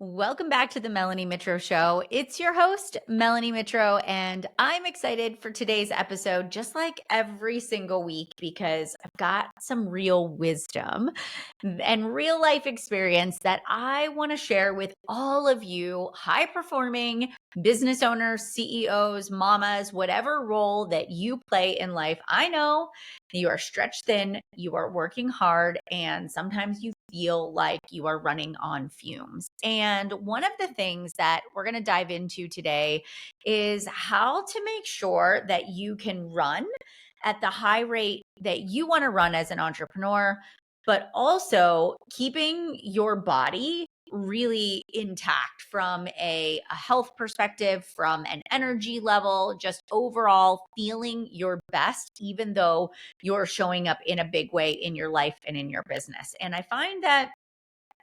Welcome back to the Melanie Mitro Show. It's your host, Melanie Mitro, and I'm excited for today's episode, just like every single week, because I've got some real wisdom and real life experience that I want to share with all of you high performing business owners, CEOs, mamas, whatever role that you play in life. I know you are stretched thin, you are working hard, and sometimes you feel like you are running on fumes. And one of the things that we're going to dive into today is how to make sure that you can run at the high rate that you want to run as an entrepreneur, but also keeping your body really intact from a health perspective, from an energy level, just overall feeling your best, even though you're showing up in a big way in your life and in your business. And I find that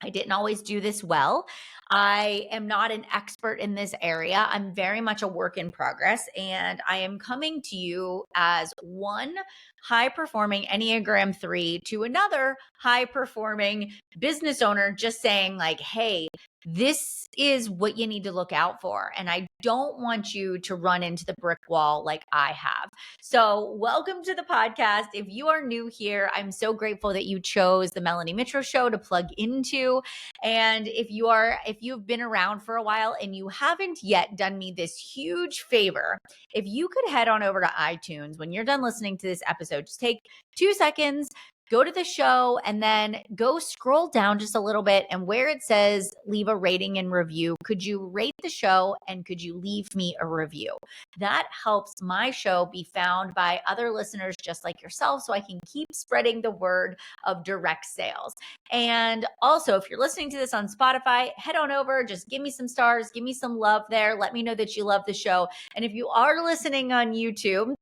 I didn't always do this well. I am not an expert in this area. I'm very much a work in progress, and I am coming to you as one high performing Enneagram 3 to another high performing business owner, just saying, like, hey, this is what you need to look out for. And I don't want you to run into the brick wall like I have. So, welcome to the podcast. If you are new here, I'm so grateful that you chose the Melanie Mitro Show to plug into. And if you've been around for a while and you haven't yet done me this huge favor, if you could head on over to iTunes when you're done listening to this episode, just take 2 seconds, go to the show, and then go scroll down just a little bit. And where it says leave a rating and review, could you rate the show and could you leave me a review? That helps my show be found by other listeners just like yourself, so I can keep spreading the word of direct sales. And also, if you're listening to this on Spotify, head on over, just give me some stars, give me some love there. Let me know that you love the show. And if you are listening on YouTube,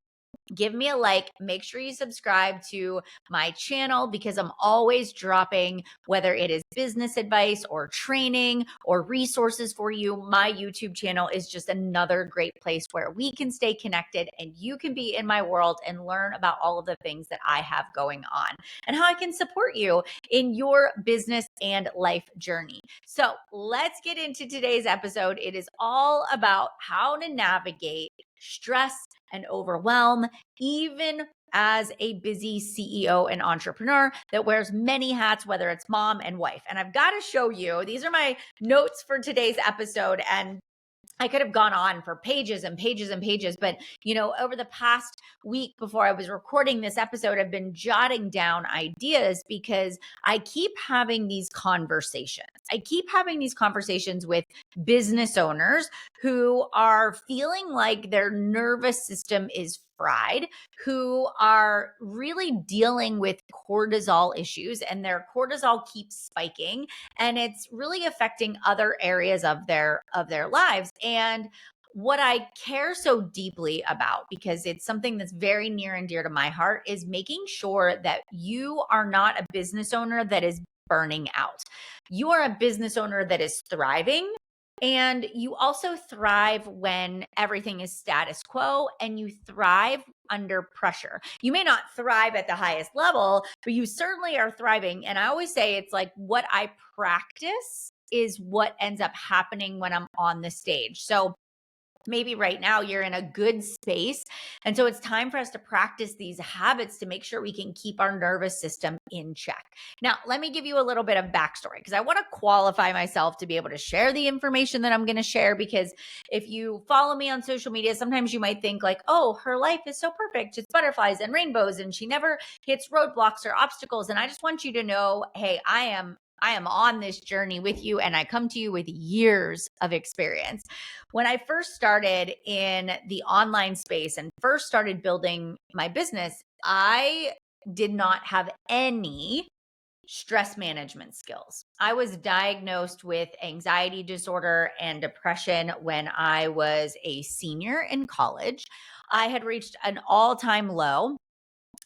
give me a like. Make sure you subscribe to my channel because I'm always dropping, whether it is business advice or training or resources for you. My YouTube channel is just another great place where we can stay connected and you can be in my world and learn about all of the things that I have going on and how I can support you in your business and life journey. So let's get into today's episode. It is all about how to navigate stress and overwhelm, even as a busy CEO and entrepreneur that wears many hats, whether it's mom and wife. And I've got to show you, these are my notes for today's episode. And I could have gone on for pages and pages and pages, but over the past week before I was recording this episode, I've been jotting down ideas because I keep having these conversations. I keep having these conversations with business owners who are feeling like their nervous system is fried, who are really dealing with cortisol issues and their cortisol keeps spiking and it's really affecting other areas of their lives. And what I care so deeply about, because it's something that's very near and dear to my heart, is making sure that you are not a business owner that is burning out. You are a business owner that is thriving. And you also thrive when everything is status quo and you thrive under pressure. You may not thrive at the highest level, but you certainly are thriving. And I always say it's like what I practice is what ends up happening when I'm on the stage. So maybe right now you're in a good space. And so it's time for us to practice these habits to make sure we can keep our nervous system in check. Now, let me give you a little bit of backstory because I want to qualify myself to be able to share the information that I'm going to share. Because if you follow me on social media, sometimes you might think like, oh, her life is so perfect. It's butterflies and rainbows and she never hits roadblocks or obstacles. And I just want you to know, hey, I am on this journey with you and I come to you with years of experience. When I first started in the online space and first started building my business, I did not have any stress management skills. I was diagnosed with anxiety disorder and depression when I was a senior in college. I had reached an all-time low.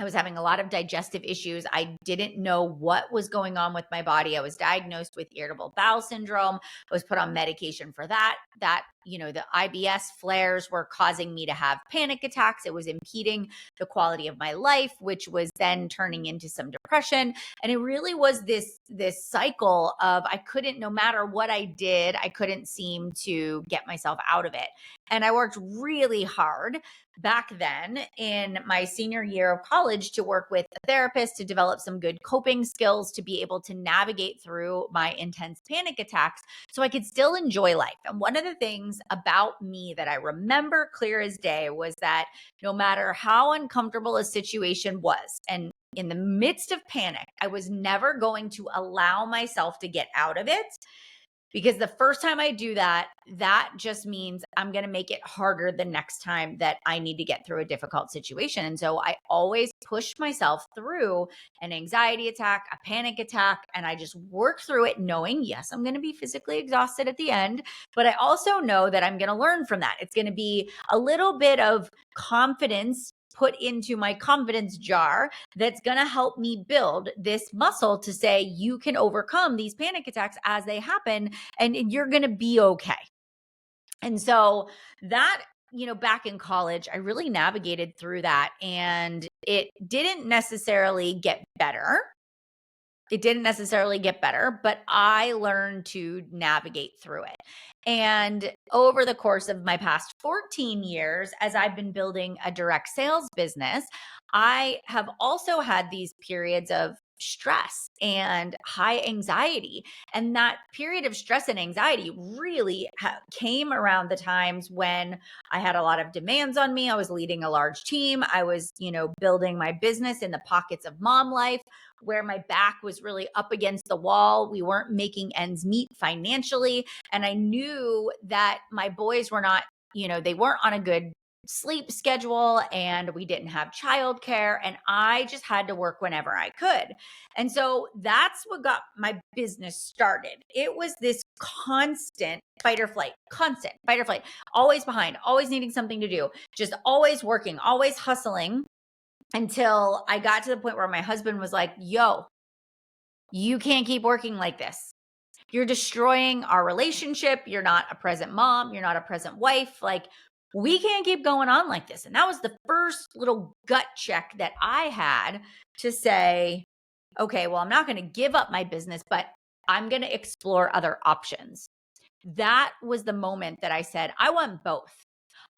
I was having a lot of digestive issues. I didn't know what was going on with my body. I was diagnosed with irritable bowel syndrome. I was put on medication for that. That the IBS flares were causing me to have panic attacks. It was impeding the quality of my life, which was then turning into some depression. And it really was this cycle of I couldn't, no matter what I did, I couldn't seem to get myself out of it. And I worked really hard back then in my senior year of college to work with a therapist to develop some good coping skills to be able to navigate through my intense panic attacks so I could still enjoy life. And one of the things about me that I remember clear as day was that no matter how uncomfortable a situation was, and in the midst of panic, I was never going to allow myself to get out of it. Because the first time I do that, that just means I'm going to make it harder the next time that I need to get through a difficult situation. And so I always push myself through an anxiety attack, a panic attack, and I just work through it knowing, yes, I'm going to be physically exhausted at the end, but I also know that I'm going to learn from that. It's going to be a little bit of confidence put into my confidence jar that's going to help me build this muscle to say you can overcome these panic attacks as they happen and you're going to be okay. And so that, back in college, I really navigated through that, and it didn't necessarily get better. But I learned to navigate through it. And over the course of my past 14 years, as I've been building a direct sales business, I have also had these periods of stress and high anxiety. And that period of stress and anxiety really came around the times when I had a lot of demands on me. I was leading a large team. I was, building my business in the pockets of mom life where my back was really up against the wall. We weren't making ends meet financially. And I knew that my boys were not, they weren't on a good sleep schedule, and we didn't have childcare, and I just had to work whenever I could. And so that's what got my business started. It was this constant fight or flight, always behind, always needing something to do, just always working, always hustling, until I got to the point where my husband was like, yo, you can't keep working like this. You're destroying our relationship. You're not a present mom. You're not a present wife. Like, we can't keep going on like this. And that was the first little gut check that I had to say, okay, well, I'm not going to give up my business, but I'm going to explore other options. That was the moment that I said, I want both.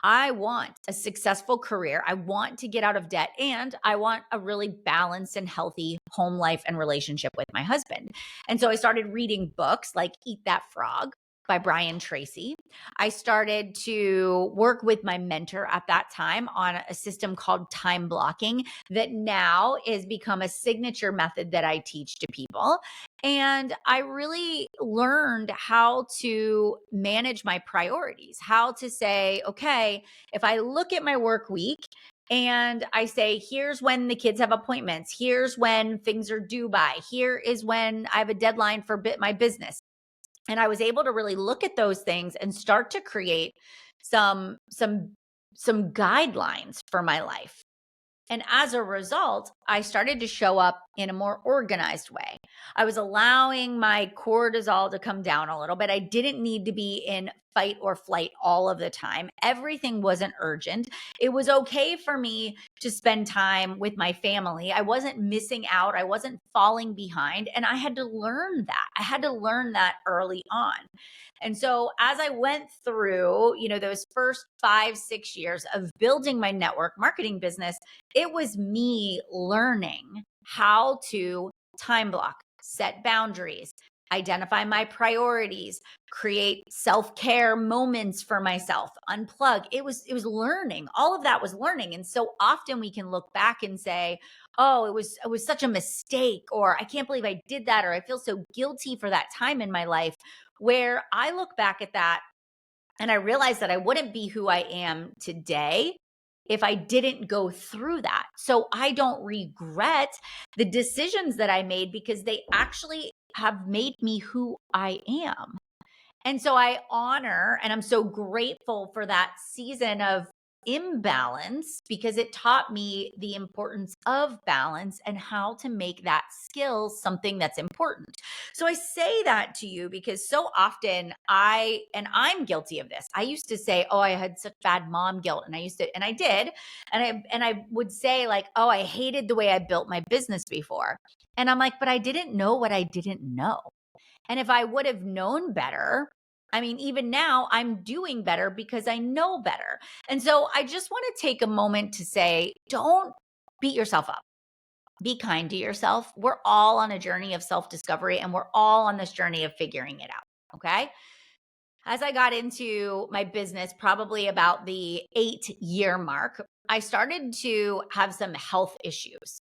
I want a successful career. I want to get out of debt, and I want a really balanced and healthy home life and relationship with my husband. And so I started reading books like Eat That Frog by Brian Tracy. I started to work with my mentor at that time on a system called time blocking that now has become a signature method that I teach to people. And I really learned how to manage my priorities, how to say, okay, if I look at my work week and I say, here's when the kids have appointments, here's when things are due by, here is when I have a deadline for my business. And I was able to really look at those things and start to create some guidelines for my life. And as a result, I started to show up in a more organized way. I was allowing my cortisol to come down a little bit. I didn't need to be in fight or flight all of the time. Everything wasn't urgent. It was okay for me to spend time with my family. I wasn't missing out. I wasn't falling behind. And I had to learn that. I had to learn that early on. And so as I went through, those first 5-6 years of building my network marketing business, it was me learning how to time block, set boundaries, identify my priorities, create self-care moments for myself, unplug. It was learning. All of that was learning. And so often we can look back and say, oh, it was such a mistake, or I can't believe I did that, or I feel so guilty for that time in my life. Where I look back at that and I realize that I wouldn't be who I am today if I didn't go through that. So I don't regret the decisions that I made because they actually have made me who I am. And so I honor, and I'm so grateful for that season of imbalance because it taught me the importance of balance and how to make that skill something that's important. So I say that to you because so often I'm guilty of this. I used to say, "Oh, I had such bad mom guilt." And I did. And I would say like, "Oh, I hated the way I built my business before." And I'm like, "But I didn't know what I didn't know." And if I would have known better, I mean, even now I'm doing better because I know better. And so I just want to take a moment to say, don't beat yourself up. Be kind to yourself. We're all on a journey of self discovery and we're all on this journey of figuring it out. Okay. As I got into my business, probably about the 8-year mark, I started to have some health issues.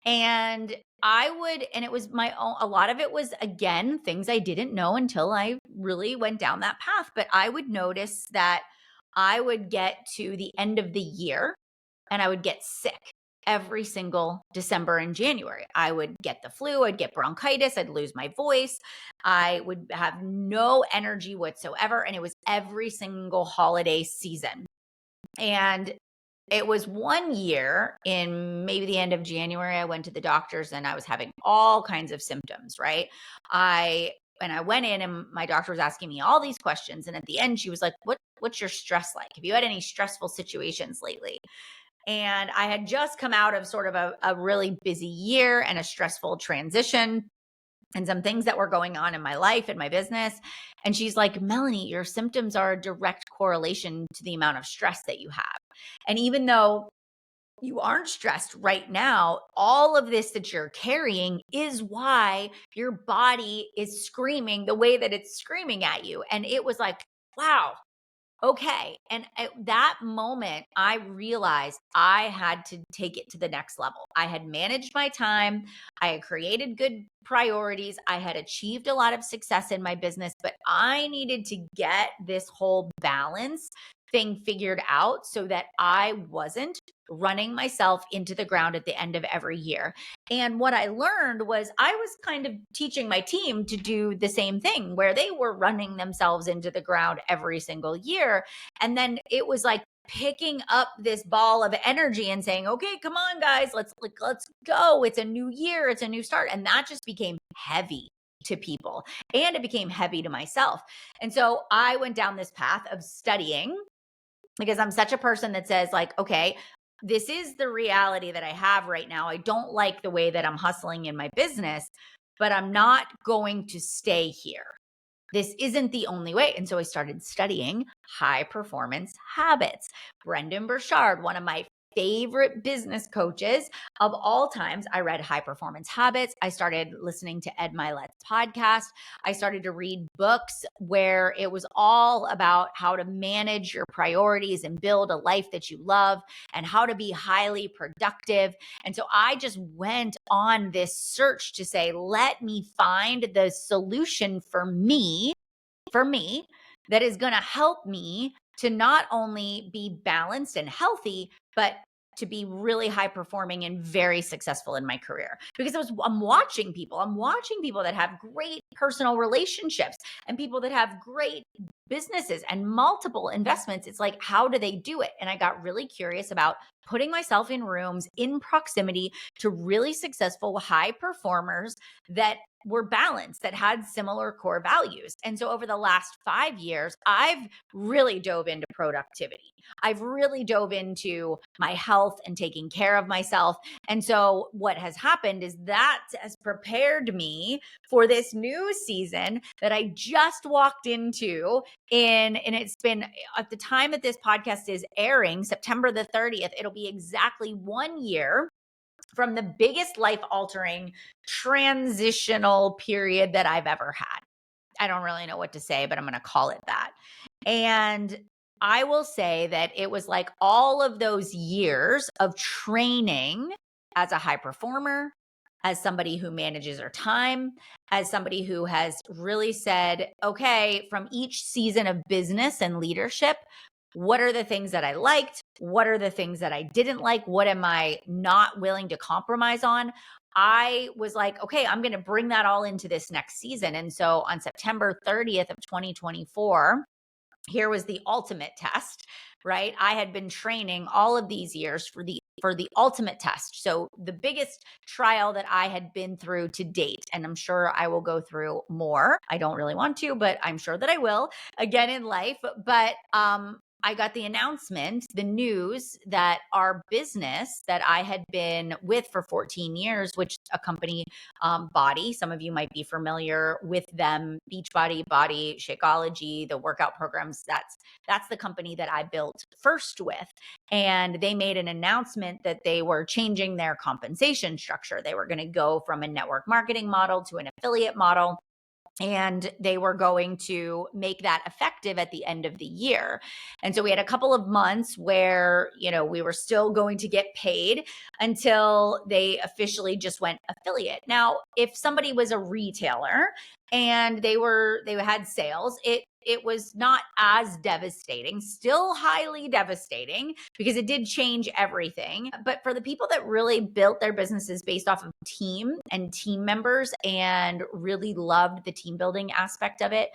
And it was my own, a lot of it was, again, things I didn't know until I really went down that path. But I would notice that I would get to the end of the year and I would get sick every single December and January. I would get the flu, I'd get bronchitis, I'd lose my voice, I would have no energy whatsoever. And it was every single holiday season. And it was one year in maybe the end of January, I went to the doctors and I was having all kinds of symptoms, right? And I went in and my doctor was asking me all these questions. And at the end, she was like, what's your stress like? Have you had any stressful situations lately? And I had just come out of sort of a really busy year and a stressful transition and some things that were going on in my life and my business. And she's like, Melanie, your symptoms are a direct correlation to the amount of stress that you have. And even though you aren't stressed right now, all of this that you're carrying is why your body is screaming the way that it's screaming at you. And it was like, wow, okay. And at that moment, I realized I had to take it to the next level. I had managed my time. I had created good priorities. I had achieved a lot of success in my business, but I needed to get this whole balance thing figured out so that I wasn't running myself into the ground at the end of every year. And what I learned was I was kind of teaching my team to do the same thing where they were running themselves into the ground every single year. And then it was like picking up this ball of energy and saying, okay, come on, guys, let's go. It's a new year. It's a new start. And that just became heavy to people and it became heavy to myself. And so I went down this path of studying because I'm such a person that says like, okay, this is the reality that I have right now. I don't like the way that I'm hustling in my business, but I'm not going to stay here. This isn't the only way. And so I started studying high performance habits. Brendan Burchard, one of my favorite business coaches of all times. I read High Performance Habits. I started listening to Ed Milet's podcast. I started to read books where it was all about how to manage your priorities and build a life that you love and how to be highly productive. And so I just went on this search to say, let me find the solution for me that is going to help me to not only be balanced and healthy, but to be really high performing and very successful in my career. Because I'm watching people that have great personal relationships and people that have great businesses and multiple investments. It's like, how do they do it? And I got really curious about putting myself in rooms in proximity to really successful high performers that were balanced, that had similar core values. And so over the last 5 years, I've really dove into productivity. I've really dove into my health and taking care of myself. And so what has happened is that has prepared me for this new season that I just walked into and it's been at the time that this podcast is airing, September the 30th, it'll be exactly 1 year from the biggest life altering transitional period that I've ever had. I don't really know what to say, but I'm going to call it that. And I will say that it was like all of those years of training as a high performer, as somebody who manages her time, as somebody who has really said, okay, from each season of business and leadership, what are the things that I liked? What are the things that I didn't like? What am I not willing to compromise on? I was like, okay, I'm going to bring that all into this next season. And so on September 30th of 2024, here was the ultimate test, right? I had been training all of these years for the ultimate test. So the biggest trial that I had been through to date, and I'm sure I will go through more. I don't really want to, but I'm sure that I will again in life. But I got the announcement, the news that our business that I had been with for 14 years, which a company, Body, some of you might be familiar with them, Beachbody, Body, Shakeology, the workout programs. That's the company that I built first with. And they made an announcement that they were changing their compensation structure. They were going to go from a network marketing model to an affiliate model. And they were going to make that effective at the end of the year. And so we had a couple of months where, we were still going to get paid until they officially just went affiliate. Now, if somebody was a retailer and they had sales, it was not as devastating, still highly devastating because it did change everything. But for the people that really built their businesses based off of team and team members and really loved the team building aspect of it,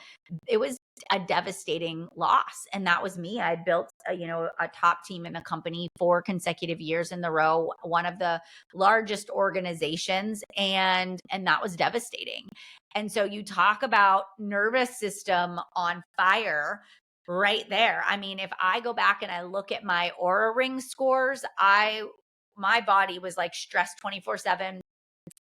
it was a devastating loss. And that was me. I built a top team in the company 4 consecutive years in the row, one of the largest organizations, and that was devastating. And so you talk about nervous system on fire right there. I mean, if I go back and I look at my Aura Ring scores, my body was like stressed 24/7.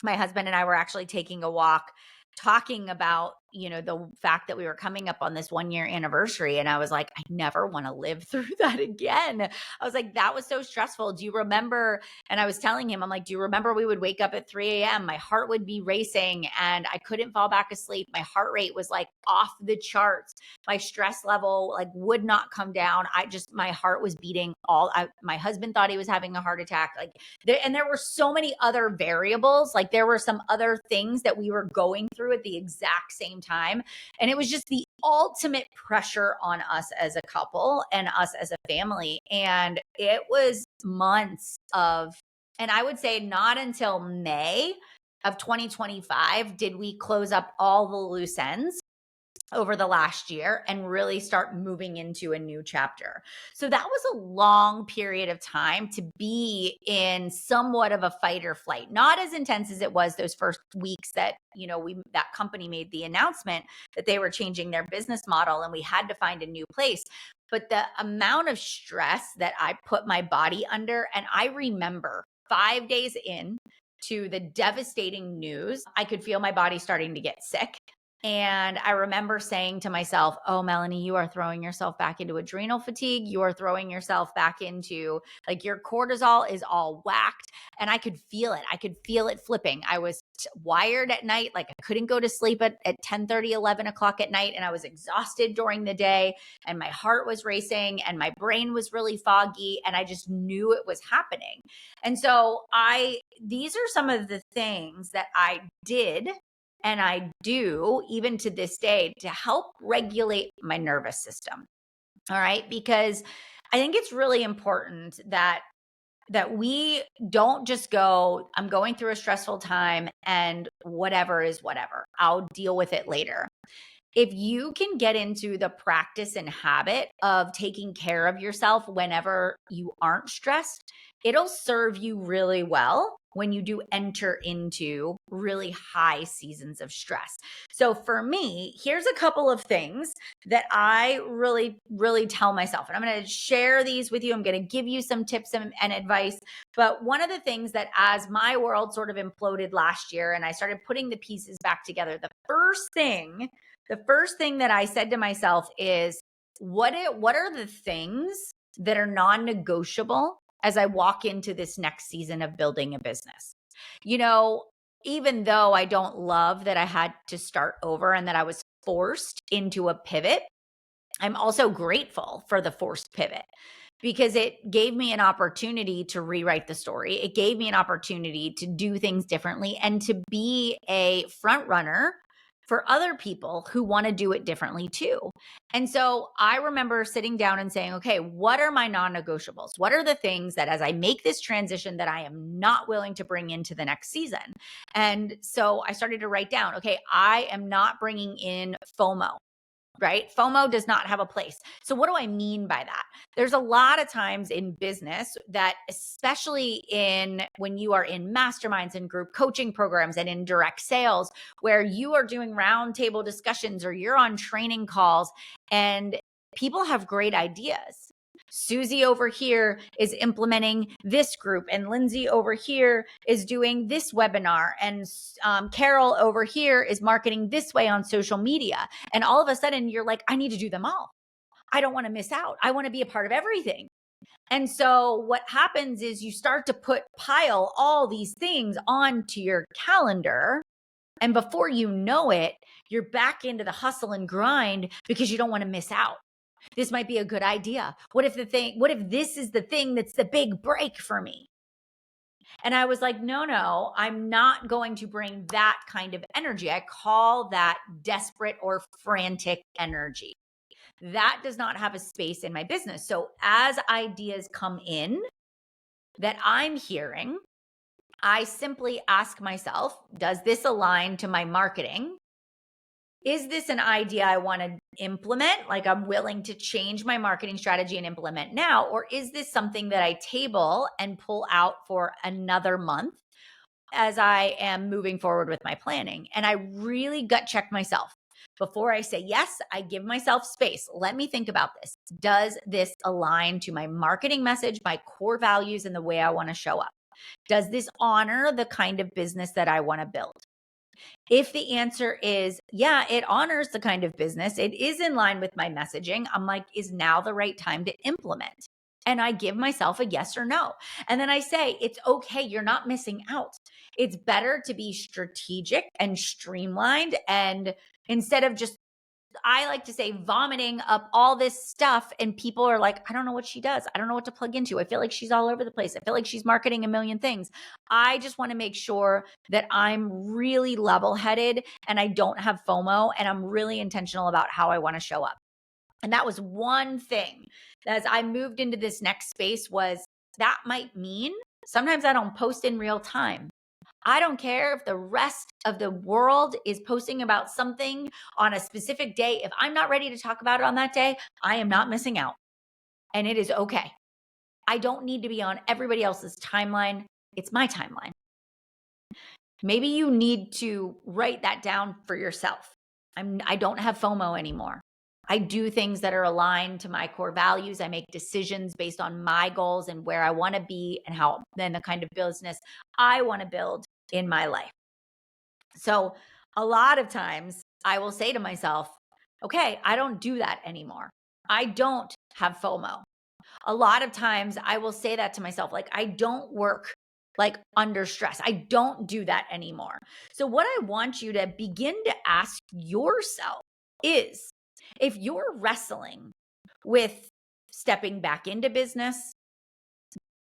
My husband and I were actually taking a walk talking about, the fact that we were coming up on this 1-year anniversary. And I was like, I never want to live through that again. I was like, that was so stressful. Do you remember? And I was telling him, I'm like, do you remember we would wake up at 3 a.m.? My heart would be racing and I couldn't fall back asleep. My heart rate was like off the charts. My stress level like would not come down. My heart was beating my husband thought he was having a heart attack. And there were so many other variables. Like there were some other things that we were going through at the exact same time. And it was just the ultimate pressure on us as a couple and us as a family. And it was months and I would say not until May of 2025 did we close up all the loose ends over the last year and really start moving into a new chapter. So that was a long period of time to be in somewhat of a fight or flight, not as intense as it was those first weeks that, that company made the announcement that they were changing their business model and we had to find a new place. But the amount of stress that I put my body under, and I remember 5 days in to the devastating news, I could feel my body starting to get sick. And I remember saying to myself, oh, Melanie, you are throwing yourself back into adrenal fatigue. You are throwing yourself back into like your cortisol is all whacked. And I could feel it. I could feel it flipping. I was wired at night. Like I couldn't go to sleep at 10:30, 11 o'clock at night. And I was exhausted during the day and my heart was racing and my brain was really foggy. And I just knew it was happening. And so these are some of the things that I did and I do even to this day to help regulate my nervous system. All right. Because I think it's really important that we don't just go, I'm going through a stressful time and whatever is whatever. I'll deal with it later. If you can get into the practice and habit of taking care of yourself whenever you aren't stressed, it'll serve you really well when you do enter into really high seasons of stress. So for me, here's a couple of things that I really, really tell myself. And I'm going to share these with you. I'm going to give you some tips and advice. But one of the things that as my world sort of imploded last year and I started putting the pieces back together, the first thing that I said to myself is, what are the things that are non-negotiable as I walk into this next season of building a business? Even though I don't love that I had to start over and that I was forced into a pivot, I'm also grateful for the forced pivot because it gave me an opportunity to rewrite the story. It gave me an opportunity to do things differently and to be a front runner for other people who want to do it differently too. And so I remember sitting down and saying, okay, what are my non-negotiables? What are the things that as I make this transition that I am not willing to bring into the next season? And so I started to write down, okay, I am not bringing in FOMO. right? FOMO does not have a place. So what do I mean by that? There's a lot of times in business that, especially when you are in masterminds and group coaching programs and in direct sales, where you are doing roundtable discussions or you're on training calls and people have great ideas. Susie over here is implementing this group, and Lindsay over here is doing this webinar, and Carol over here is marketing this way on social media. And all of a sudden you're like, I need to do them all. I don't want to miss out. I want to be a part of everything. And so what happens is you start to pile all these things onto your calendar. And before you know it, you're back into the hustle and grind because you don't want to miss out. This might be a good idea. What if this is the thing that's the big break for me? And I was like, no, I'm not going to bring that kind of energy. I call that desperate or frantic energy. That does not have a space in my business. So as ideas come in that I'm hearing, I simply ask myself, does this align to my marketing? Is this an idea I want to implement? Like, I'm willing to change my marketing strategy and implement now? Or is this something that I table and pull out for another month as I am moving forward with my planning? And I really gut check myself. Before I say yes, I give myself space. Let me think about this. Does this align to my marketing message, my core values, and the way I want to show up? Does this honor the kind of business that I want to build? If the answer is, yeah, it honors the kind of business, it is in line with my messaging, I'm like, is now the right time to implement? And I give myself a yes or no. And then I say, it's okay. You're not missing out. It's better to be strategic and streamlined. And instead of just, I like to say, vomiting up all this stuff, and people are like, I don't know what she does. I don't know what to plug into. I feel like she's all over the place. I feel like she's marketing a million things. I just want to make sure that I'm really level-headed and I don't have FOMO, and I'm really intentional about how I want to show up. And that was one thing as I moved into this next space, was that might mean sometimes I don't post in real time. I don't care if the rest of the world is posting about something on a specific day. If I'm not ready to talk about it on that day, I am not missing out. And it is okay. I don't need to be on everybody else's timeline. It's my timeline. Maybe you need to write that down for yourself. I don't have FOMO anymore. I do things that are aligned to my core values. I make decisions based on my goals and where I want to be and how then the kind of business I want to build in my life. So a lot of times I will say to myself, okay, I don't do that anymore. I don't have FOMO. A lot of times I will say that to myself, like, I don't work like under stress. I don't do that anymore. So what I want you to begin to ask yourself is, if you're wrestling with stepping back into business,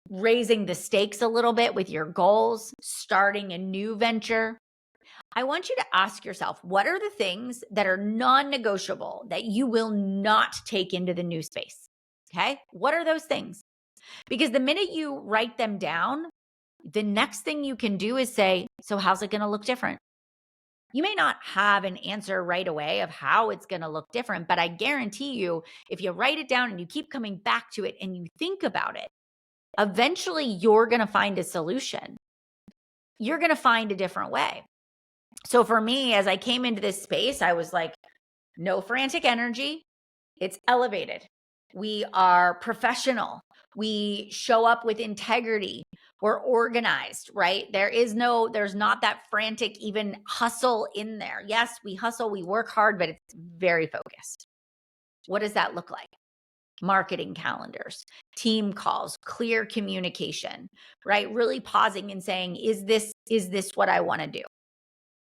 raising the stakes a little bit with your goals, starting a new venture, I want you to ask yourself, what are the things that are non-negotiable that you will not take into the new space? Okay. What are those things? Because the minute you write them down, the next thing you can do is say, so how's it going to look different? You may not have an answer right away of how it's going to look different, but I guarantee you, if you write it down and you keep coming back to it and you think about it, eventually you're going to find a solution. You're going to find a different way. So for me, as I came into this space, I was like, no frantic energy. It's elevated. We are professional. We show up with integrity. We're organized, right? There's not that frantic even hustle in there. Yes, we hustle, we work hard, but it's very focused. What does that look like? Marketing calendars, team calls, clear communication, right? Really pausing and saying, is this what I want to do?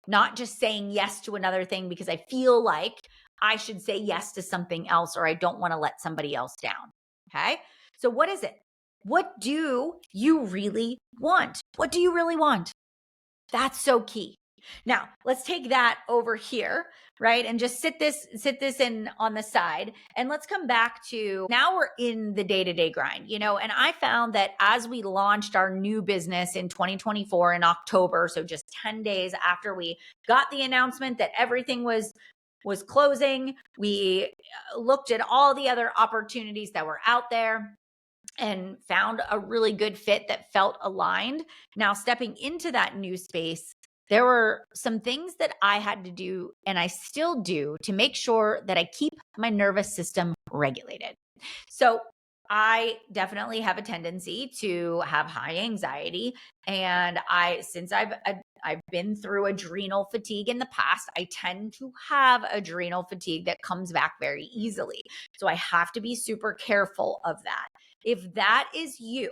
Not just saying yes to another thing because I feel like I should say yes to something else, or I don't want to let somebody else down. Okay. So what is it? What do you really want? What do you really want? That's so key. Now, let's take that over here, right? And just sit this in on the side. And let's come back to, now we're in the day-to-day grind, and I found that as we launched our new business in 2024 in October, so just 10 days after we got the announcement that everything was was closing. We looked at all the other opportunities that were out there and found a really good fit that felt aligned. Now, stepping into that new space, there were some things that I had to do, and I still do, to make sure that I keep my nervous system regulated. So, I definitely have a tendency to have high anxiety, and since I've been through adrenal fatigue in the past, I tend to have adrenal fatigue that comes back very easily. So I have to be super careful of that. If that is you,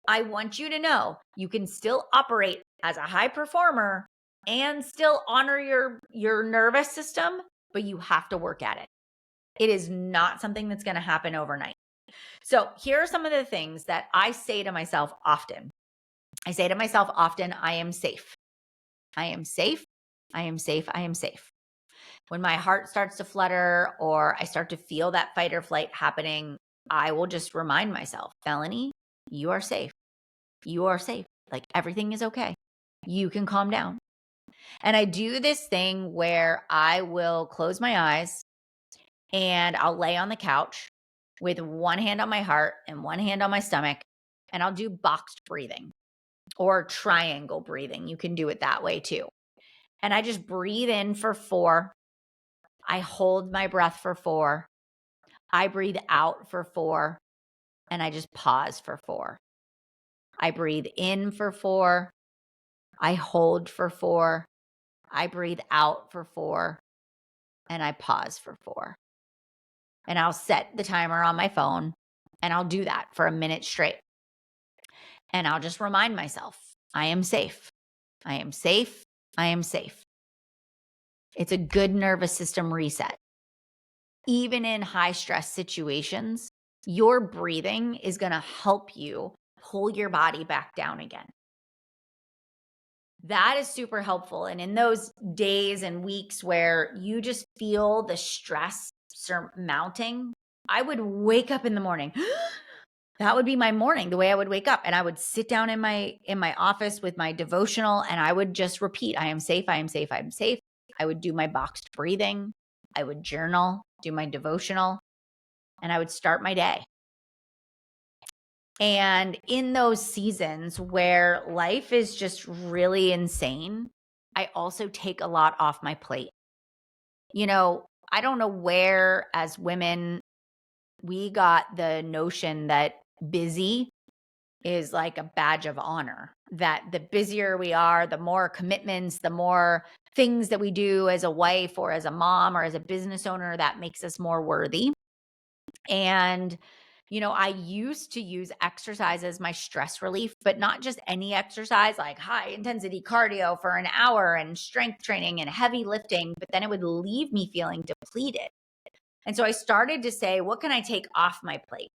I want you to know you can still operate as a high performer and still honor your nervous system, but you have to work at it. It is not something that's going to happen overnight. So, here are some of the things that I say to myself often. I say to myself often, I am safe. I am safe. I am safe. I am safe. When my heart starts to flutter or I start to feel that fight or flight happening, I will just remind myself, Melanie, you are safe. You are safe. Like everything is okay. You can calm down. And I do this thing where I will close my eyes and I'll lay on the couch with one hand on my heart and one hand on my stomach, and I'll do boxed breathing or triangle breathing. You can do it that way too. And I just breathe in for 4. I hold my breath for 4. I breathe out for 4. And I just pause for 4. I breathe in for 4. I hold for 4. I breathe out for 4. And I pause for 4. And I'll set the timer on my phone and I'll do that for a minute straight. And I'll just remind myself, I am safe. I am safe. I am safe. It's a good nervous system reset. Even in high stress situations, your breathing is going to help you pull your body back down again. That is super helpful. And in those days and weeks where you just feel the stress mounting, I would wake up in the morning. That would be my morning, the way I would wake up. And I would sit down in my office with my devotional and I would just repeat, I am safe, I am safe, I am safe. I would do my boxed breathing. I would journal, do my devotional, and I would start my day. And in those seasons where life is just really insane, I also take a lot off my plate. You know, I don't know where as women we got the notion that busy is like a badge of honor, that the busier we are, the more commitments, the more things that we do as a wife or as a mom or as a business owner, that makes us more worthy. And I used to use exercise as my stress relief, but not just any exercise, like high intensity cardio for an hour and strength training and heavy lifting, but then it would leave me feeling depleted. And so I started to say, what can I take off my plate?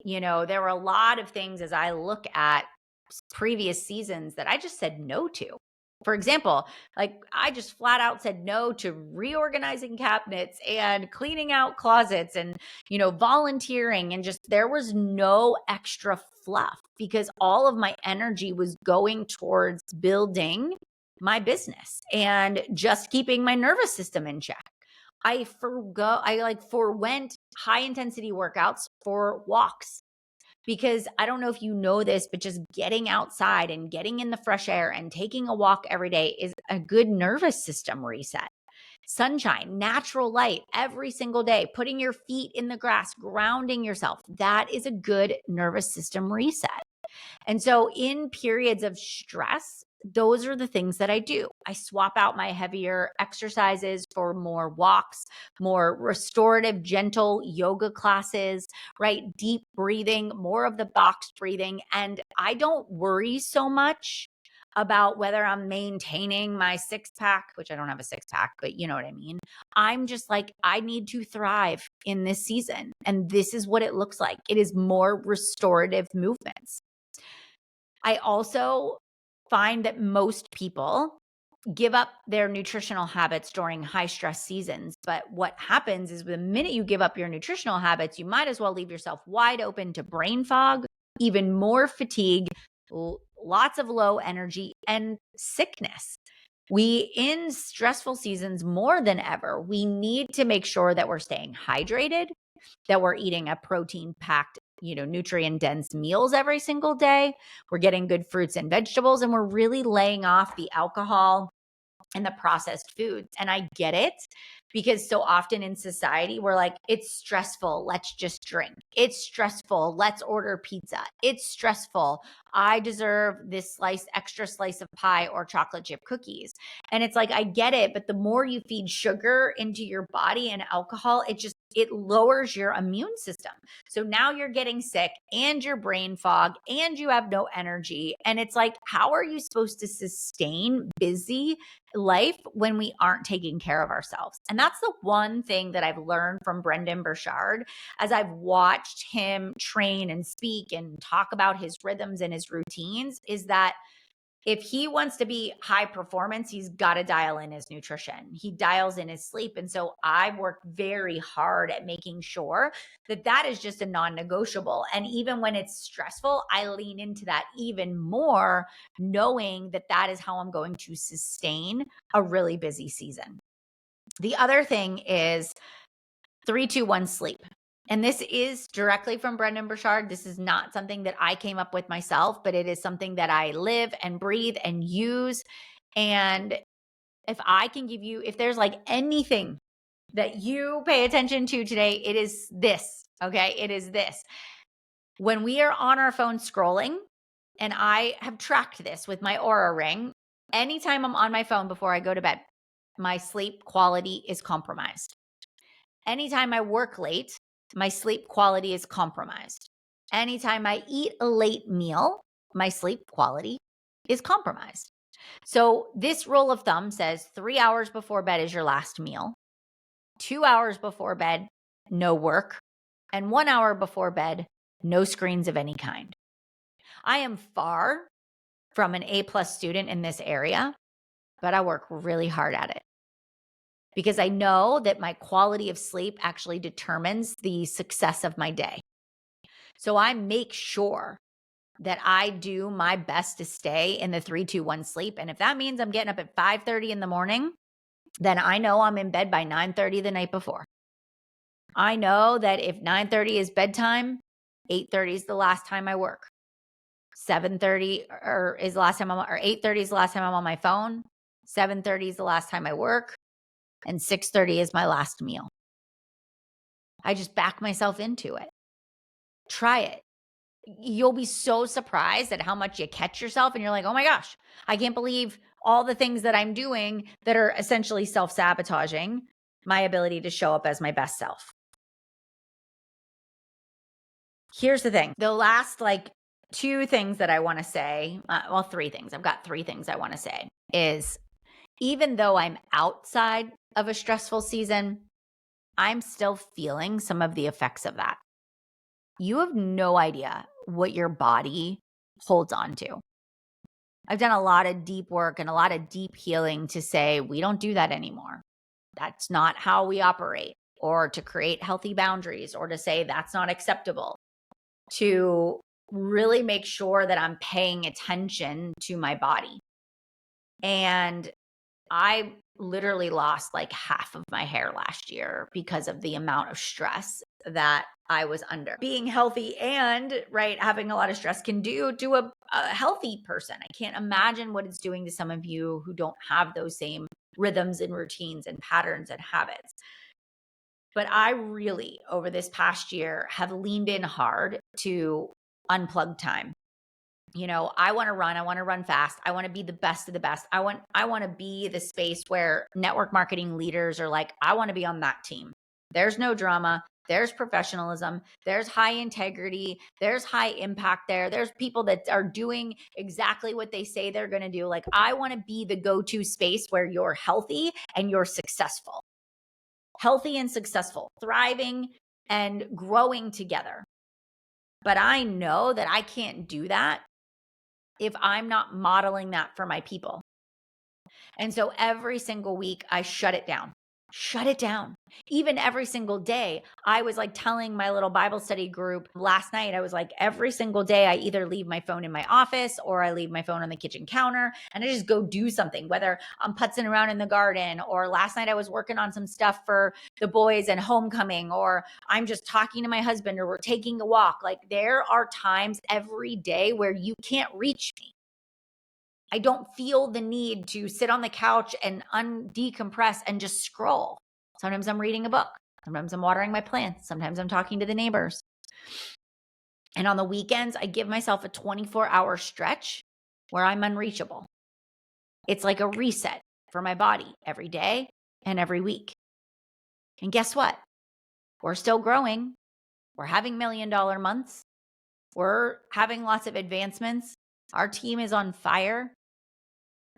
There were a lot of things as I look at previous seasons that I just said no to. For example, like I just flat out said no to reorganizing cabinets and cleaning out closets and, volunteering, and just there was no extra fluff because all of my energy was going towards building my business and just keeping my nervous system in check. I forwent high intensity workouts for walks. Because I don't know if you know this, but just getting outside and getting in the fresh air and taking a walk every day is a good nervous system reset. Sunshine, natural light every single day, putting your feet in the grass, grounding yourself, that is a good nervous system reset. And so in periods of stress, those are the things that I do. I swap out my heavier exercises for more walks, more restorative, gentle yoga classes, right? Deep breathing, more of the boxed breathing. And I don't worry so much about whether I'm maintaining my 6-pack, which I don't have a 6-pack, but you know what I mean? I'm just like, I need to thrive in this season. And this is what it looks like. It is more restorative movements. I also find that most people give up their nutritional habits during high stress seasons. But what happens is the minute you give up your nutritional habits, you might as well leave yourself wide open to brain fog, even more fatigue, lots of low energy, and sickness. In stressful seasons more than ever, we need to make sure that we're staying hydrated, that we're eating a protein packed, nutrient dense meals every single day. We're getting good fruits and vegetables, and we're really laying off the alcohol and the processed foods. And I get it, because so often in society, we're like, it's stressful, let's just drink. It's stressful, let's order pizza. It's stressful, I deserve this extra slice of pie or chocolate chip cookies. And it's like, I get it, but the more you feed sugar into your body and alcohol, it lowers your immune system. So now you're getting sick and your brain fog and you have no energy. And it's like, how are you supposed to sustain busy life when we aren't taking care of ourselves? And that's the one thing that I've learned from Brendan Burchard as I've watched him train and speak and talk about his rhythms and his routines, is that if he wants to be high performance, he's got to dial in his nutrition. He dials in his sleep. And so I've worked very hard at making sure that that is just a non-negotiable. And even when it's stressful, I lean into that even more, knowing that that is how I'm going to sustain a really busy season. The other thing is 3-2-1 sleep. And this is directly from Brendan Burchard. This is not something that I came up with myself, but it is something that I live and breathe and use. And if I can give you, if there's like anything that you pay attention to today, it is this, okay? It is this. When we are on our phone scrolling, and I have tracked this with my Aura Ring, anytime I'm on my phone before I go to bed, my sleep quality is compromised. Anytime I work late, my sleep quality is compromised. Anytime I eat a late meal, my sleep quality is compromised. So this rule of thumb says 3 hours before bed is your last meal, 2 hours before bed, no work, and 1 hour before bed, no screens of any kind. I am far from an A+ student in this area, but I work really hard at it, because I know that my quality of sleep actually determines the success of my day. So I make sure that I do my best to stay in the 3-2-1 sleep. And if that means I'm getting up at 5:30 in the morning, then I know I'm in bed by 9:30 the night before. I know that if 9:30 is bedtime, 8:30 is the last time I work. 7:30 is the last time or 8:30 is the last time I'm on my phone. 7:30 is the last time I work. And 6:30 is my last meal. I just back myself into it. Try it. You'll be so surprised at how much you catch yourself and you're like, oh my gosh, I can't believe all the things that I'm doing that are essentially self-sabotaging my ability to show up as my best self. Here's the thing. The last two things that I want to say, three things. I've got three things I want to say is, even though I'm outside of a stressful season, I'm still feeling some of the effects of that. You have no idea what your body holds on to. I've done a lot of deep work and a lot of deep healing to say we don't do that anymore. That's not how we operate, or to create healthy boundaries, or to say that's not acceptable, to really make sure that I'm paying attention to my body. And I literally lost like half of my hair last year because of the amount of stress that I was under. Being healthy and having a lot of stress can do to a healthy person. I can't imagine what it's doing to some of you who don't have those same rhythms and routines and patterns and habits. But I really, over this past year, have leaned in hard to unplug time. I want to run fast. I want to be the best of the best. I want to be the space where network marketing leaders are like, I want to be on that team. There's no drama. There's professionalism. There's high integrity. There's high impact there. There's people that are doing exactly what they say they're going to do. Like, I want to be the go-to space where you're healthy and you're successful. Healthy and successful, thriving and growing together. But I know that I can't do that if I'm not modeling that for my people. And so every single week I shut it down. Shut it down. Even every single day, I was like telling my little Bible study group last night, I was like, every single day, I either leave my phone in my office or I leave my phone on the kitchen counter and I just go do something, whether I'm putzing around in the garden, or last night I was working on some stuff for the boys and homecoming, or I'm just talking to my husband, or we're taking a walk. Like, there are times every day where you can't reach me. I don't feel the need to sit on the couch and decompress and just scroll. Sometimes I'm reading a book. Sometimes I'm watering my plants. Sometimes I'm talking to the neighbors. And on the weekends, I give myself a 24-hour stretch where I'm unreachable. It's like a reset for my body every day and every week. And guess what? We're still growing. We're having $1 million months. We're having lots of advancements. Our team is on fire.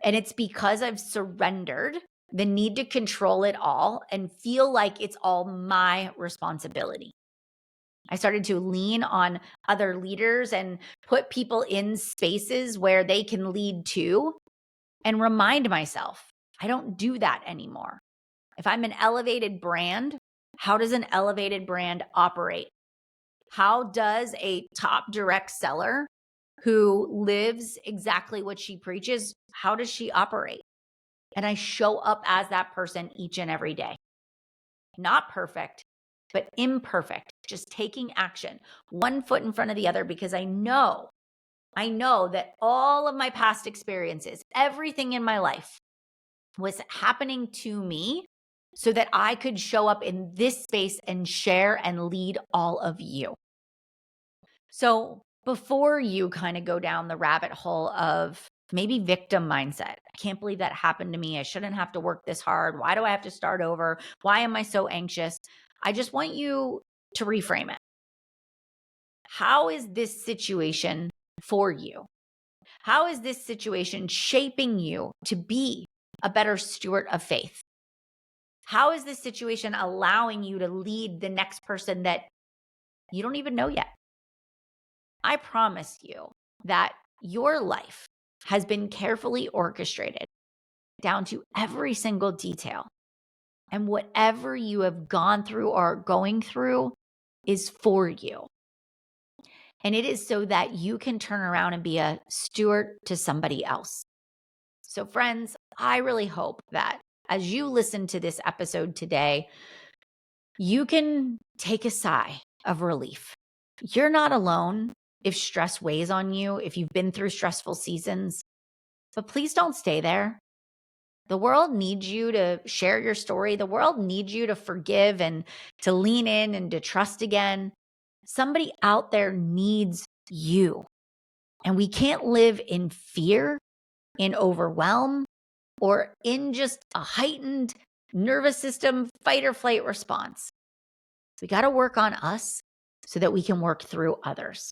And it's because I've surrendered the need to control it all and feel like it's all my responsibility. I started to lean on other leaders and put people in spaces where they can lead too, and remind myself, I don't do that anymore. If I'm an elevated brand, how does an elevated brand operate? How does a top direct seller who lives exactly what she preaches, how does she operate? And I show up as that person each and every day. Not perfect, but imperfect, just taking action, one foot in front of the other, because I know that all of my past experiences, everything in my life was happening to me so that I could show up in this space and share and lead all of you. So before you kind of go down the rabbit hole of maybe victim mindset, I can't believe that happened to me. I shouldn't have to work this hard. Why do I have to start over? Why am I so anxious? I just want you to reframe it. How is this situation for you? How is this situation shaping you to be a better steward of faith? How is this situation allowing you to lead the next person that you don't even know yet? I promise you that your life has been carefully orchestrated down to every single detail. And whatever you have gone through or are going through is for you. And it is so that you can turn around and be a steward to somebody else. So friends, I really hope that as you listen to this episode today, you can take a sigh of relief. You're not alone if stress weighs on you, if you've been through stressful seasons, but please don't stay there. The world needs you to share your story. The world needs you to forgive and to lean in and to trust again. Somebody out there needs you. And we can't live in fear, in overwhelm, or in just a heightened nervous system fight or flight response. We got to work on us so that we can work through others.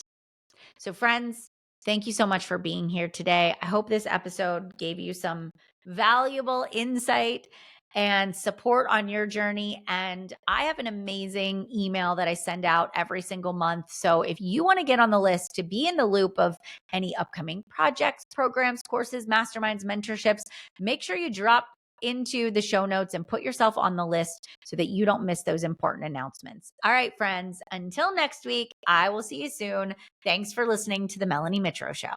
So friends, thank you so much for being here today. I hope this episode gave you some valuable insight and support on your journey. And I have an amazing email that I send out every single month. So if you want to get on the list to be in the loop of any upcoming projects, programs, courses, masterminds, mentorships, make sure you drop into the show notes and put yourself on the list so that you don't miss those important announcements. All right, friends, until next week, I will see you soon. Thanks for listening to the Melanie Mitro Show.